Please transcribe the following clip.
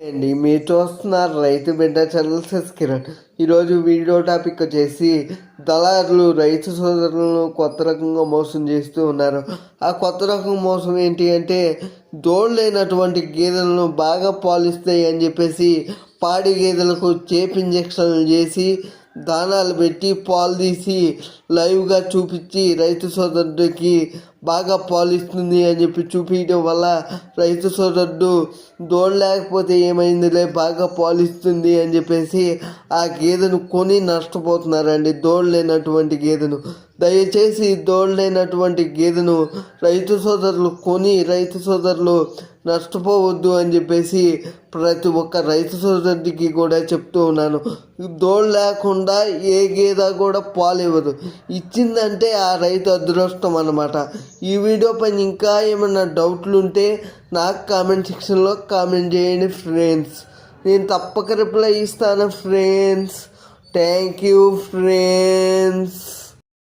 అండి మీరు చూస్తున్నారు రైతు బిడ్డ ఛానల్ కిరణ్. ఈరోజు వీడియో టాపిక్ వచ్చేసి దళారులు రైతు సోదరులను కొత్త రకంగా మోసం చేస్తూ ఉన్నారు. ఆ కొత్త రకం మోసం ఏంటి అంటే దోళ్ళైనటువంటి గేదెలను బాగా పాలిస్తాయి అని చెప్పేసి పాడి గేదెలకు చేపి ఇంజక్షన్లు చేసి దానాలు పెట్టి పాలు తీసి లైవ్గా చూపించి రైతు సోదరుడికి బాగా పాలిస్తుంది అని చెప్పి చూపించడం వల్ల రైతు సోదరుడు లేకపోతే ఏమైందిలే బాగా పాలిస్తుంది అని చెప్పేసి ఆ గేదెను కొని నష్టపోతున్నారండి. లేనటువంటి గేదెను దయచేసి లేనటువంటి గేదెను రైతు సోదరులు కొని రైతు సోదరులు నష్టపోవద్దు అని చెప్పేసి ప్రతి ఒక్క రైతు సోదరుడికి కూడా చెప్తూ ఉన్నాను. లేకుండా ఏ గేదె కూడా పాలు ఇవ్వదు. ఇచ్చిందంటే ఆ రైతు అదృష్టం అన్నమాట. ఈ వీడియో పైన ఇంకా ఏమైనా డౌట్లు ఉంటే నాకు కామెంట్ సెక్షన్లో కామెంట్ చేయండి ఫ్రెండ్స్. నేను తప్పక రిప్లై ఇస్తాను ఫ్రెండ్స్. Thank you friends.